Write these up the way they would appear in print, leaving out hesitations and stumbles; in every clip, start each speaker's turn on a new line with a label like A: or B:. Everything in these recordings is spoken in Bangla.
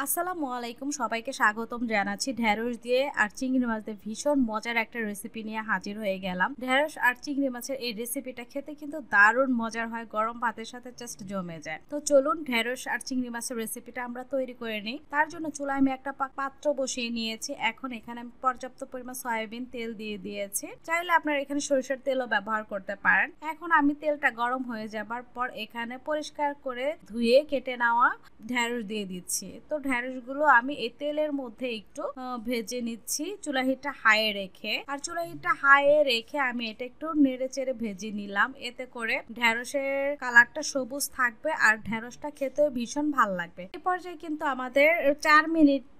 A: আসসালামু আলাইকুম, সবাইকে স্বাগতম জানাচ্ছি। ঢেঁড়স দিয়ে আর চিংড়ি মাছ দিয়ে ভীষণ মজার একটা রেসিপি নিয়ে হাজির হয়ে গেলাম। ঢেঁড়স আর চিংড়ি মাছের এই রেসিপিটা খেতে কিন্তু দারুণ মজার হয়, গরম ভাতের সাথে জাস্ট জমে যায়। তো চলুন ঢেঁড়স আর চিংড়ি মাছের রেসিপিটা আমরা তৈরি করে নিই। তার জন্য চুলায় আমি একটা পাত্র বসিয়ে নিয়েছি। এখন এখানে আমি পর্যাপ্ত পরিমাণ সয়াবিন তেল দিয়ে দিয়েছি। চাইলে আপনারা এখানে সরিষার তেলও ব্যবহার করতে পারেন। এখন আমি তেলটা গরম হয়ে যাবার পর এখানে পরিষ্কার করে ধুয়ে কেটে নেওয়া ঢেঁড়স দিয়ে দিচ্ছি। তো ঢেঁড়সগুলো আমি এই তেলের মধ্যে একটু ভেজে নিচ্ছি চুলা হিটটা হাইয়ে রেখে। আর চুলা হিটটা হাইয়ে রেখে আমি এটা একটু নেড়ে চেড়ে ভেজে নিলাম। এতে করে ঢেঁড়সের কালারটা সবুজ থাকবে আর ঢেঁড়সটা খেতেও ভীষণ ভালো লাগবে। এই পর্যায়ে কিন্তু আমাদের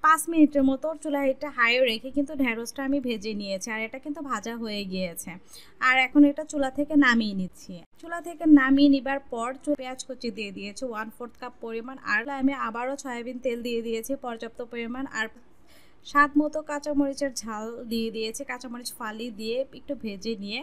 A: 5 মিনিটের মতো চুলা হিটটা হাইয়ে রেখে কিন্তু ঢেঁড়সটা আমি ভেজে নিয়েছি। আর এটা কিন্তু ভাজা হয়ে গিয়েছে। আর এখন এটা চুলা থেকে নামিয়ে নিচ্ছি। চুলা থেকে নামিয়ে নিবার পর পেঁয়াজ কুচি দিয়ে দিয়েছি 1/4 কাপ পরিমাণ। আর আমি আবারও সয়াবিন তেল দিয়ে দিয়েছি পর্যাপ্ত পরিমাণ। আর স্বাদ মতো কাঁচামরিচের ঝাল দিয়ে দিয়েছি, কাঁচামরিচ ফালি দিয়ে একটু ভেজে নিয়ে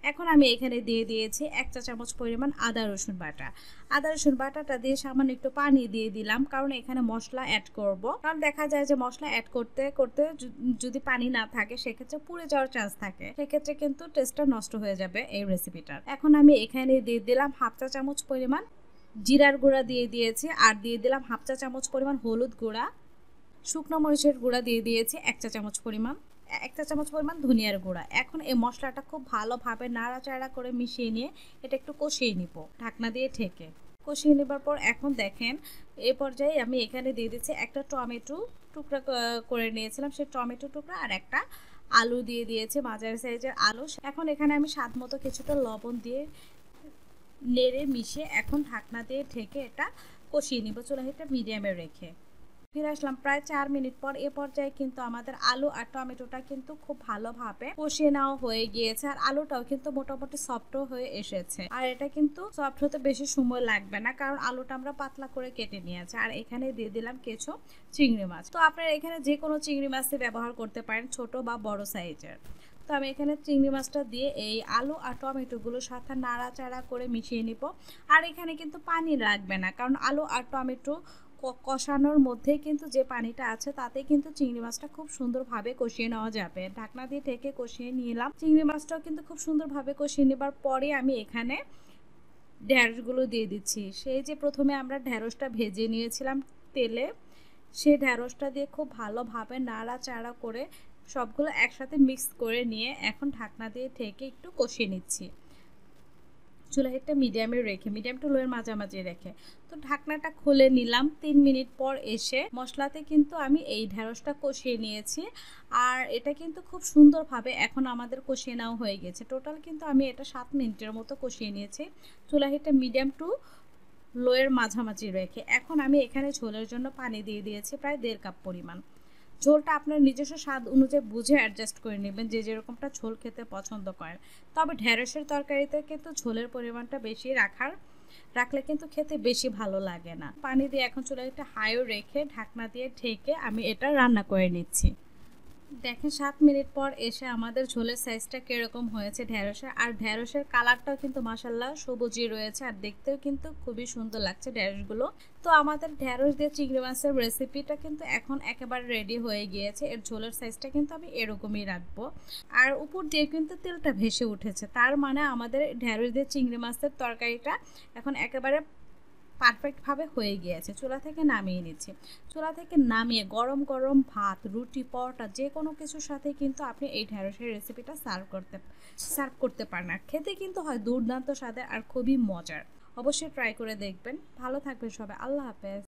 A: এখন আমি এখানে দিয়ে দিয়েছি 1 চা চামচ পরিমাণ আদা রসুন বাটা। আদা রসুন বাটাটা দিয়ে সামান্য একটু পানি দিয়ে দিলাম, কারণ এখানে মশলা অ্যাড করব। কারণ দেখা যায় যে মশলা অ্যাড করতে করতে যদি পানি না থাকে সেক্ষেত্রে পুড়ে যাওয়ার চান্স থাকে, সেক্ষেত্রে কিন্তু টেস্টটা নষ্ট হয়ে যাবে এই রেসিপিটার। এখন আমি এখানে দিয়ে দিলাম 1/2 চা চামচ পরিমাণ জিরার গুঁড়া দিয়ে দিয়েছি। আর দিয়ে দিলাম 1/2 চা চামচ পরিমাণ হলুদ গুঁড়া। শুকনো মরিচের গুঁড়া দিয়ে দিয়েছি 1 চা চামচ পরিমাণ। 1 চা চামচ পরিমাণ ধনিয়ার গুঁড়া। এখন এই মশলাটা খুব ভালোভাবে নাড়াচাড়া করে মিশিয়ে নিয়ে এটা একটু কষিয়ে নিব ঢাকনা দিয়ে ঢেকে। কষিয়ে নেবার পর এখন দেখেন এই পর্যায়ে আমি এখানে দিয়ে দিচ্ছি একটা টমেটো টুকরা করে নিয়েছিলাম, সেই টমেটো টুকরা আর একটা আলু দিয়ে দিয়েছি, মাঝারি সাইজের আলু। এখন এখানে আমি স্বাদ মতো কিছুটা লবণ দিয়ে নেড়ে মিশিয়ে এখন ঢাকনা দিয়ে ঢেকে এটা কষিয়ে নিব চুলা হিটটা মিডিয়ামে রেখে। ফিরে আসলাম প্রায় 4 মিনিট পর। এ পর্যায়ে কিন্তু আমাদের আলু আর টমেটোটা কিন্তু খুব ভালোভাবে কষিয়ে নেওয়া হয়ে গিয়েছে। আর আলুটাও কিন্তু মোটামুটি সফটও হয়ে এসেছে। আর এটা কিন্তু সফট হতে বেশি সময় লাগবে না, কারণ আলুটা আমরা পাতলা করে কেটে নিয়েছি। আর এখানে দিয়ে দিলাম কিছু চিংড়ি মাছ। তো আপনারা এখানে যে কোনো চিংড়ি মাছই ব্যবহার করতে পারেন, ছোট বা বড় সাইজের। তো আমি এখানে চিংড়ি মাছটা দিয়ে এই আলু আর টমেটোগুলোর সাথে নাড়াচাড়া করে মিশিয়ে নিব। আর এখানে কিন্তু পানি লাগবে না, কারণ আলু আর টমেটো কষানোর মধ্যে কিন্তু যে পানিটা আছে তাতে কিন্তু চিংড়ি মাছটা খুব সুন্দরভাবে কষিয়ে নেওয়া যাবে। ঢাকনা দিয়ে ঢেকে কষিয়ে নিলাম। চিংড়ি মাছটাও কিন্তু খুব সুন্দরভাবে কষিয়ে নেবার পরে আমি এখানে ঢেঁড়সগুলো দিয়ে দিচ্ছি। সেই যে প্রথমে আমরা ঢেঁড়সটা ভেজে নিয়েছিলাম তেলে, সেই ঢেঁড়সটা দিয়ে খুব ভালোভাবে নাড়াচাড়া করে সবগুলো একসাথে মিক্স করে নিয়ে এখন ঢাকনা দিয়ে ঢেকে একটু কষিয়ে নিচ্ছি চুলা হিটটা মিডিয়ামে রেখে, মিডিয়াম টু লোয়ের মাঝামাঝি রেখে। তো ঢাকনাটা খুলে নিলাম। 3 মিনিট পর এসে মশলাতে কিন্তু আমি এই ঢেঁড়সটা কষিয়ে নিয়েছি। আর এটা কিন্তু খুব সুন্দরভাবে এখন আমাদের কষিয়ে নেওয়া হয়ে গেছে। টোটাল কিন্তু আমি এটা 7 মিনিটের মতো কষিয়ে নিয়েছি চুলা হিটটা মিডিয়াম টু লোয়ের মাঝামাঝি রেখে। এখন আমি এখানে ঝোলের জন্য পানি দিয়ে দিয়েছি প্রায় 1.5 কাপ পরিমাণ। ঝোলটা আপনার নিজস্ব স্বাদ অনুযায়ী বুঝে অ্যাডজাস্ট করে নেবেন, যে যেরকমটা ঝোল খেতে পছন্দ করেন। তবে ঢেঁড়সের তরকারিতে কিন্তু ঝোলের পরিমাণটা বেশি রাখলে কিন্তু খেতে বেশি ভালো লাগে না। পানি দিয়ে এখন চুলাটা হাইও রেখে ঢাকনা দিয়ে ঢেকে আমি এটা রান্না করে নিচ্ছি। দেখেন 7 মিনিট পর এসে আমাদের ঝোলের সাইজটা কিরকম হয়েছে ঢেঁড়সের। আর ঢেঁড়সের কালারটাও কিন্তু মাশাআল্লাহ সবুজই রয়েছে, আর দেখতেও কিন্তু খুবই সুন্দর লাগছে ঢেঁড়সগুলো। তো আমাদের ঢেঁড়স দিয়ে চিংড়ি মাছের রেসিপিটা কিন্তু এখন একেবারে রেডি হয়ে গিয়েছে। এর ঝোলের সাইজটা কিন্তু আমি এরকমই রাখবো। আর উপর দিয়ে কিন্তু তেলটা ভেসে উঠেছে, তার মানে আমাদের ঢেঁড়স দিয়ে চিংড়ি মাছের তরকারিটা এখন একেবারে পারফেক্টভাবে হয়ে গিয়েছে। চুলা থেকে নামিয়ে নিচ্ছি। চুলা থেকে নামিয়ে গরম গরম ভাত, রুটি, পরোটা যে কোনো কিছুর সাথে কিন্তু আপনি এই ঢেঁড়সের রেসিপিটা সার্ভ করতে পারেন। আর খেতে কিন্তু হয় দুর্দান্ত স্বাদের আর খুবই মজার। অবশ্যই ট্রাই করে দেখবেন। ভালো থাকবেন সবাই। আল্লাহ হাফেজ।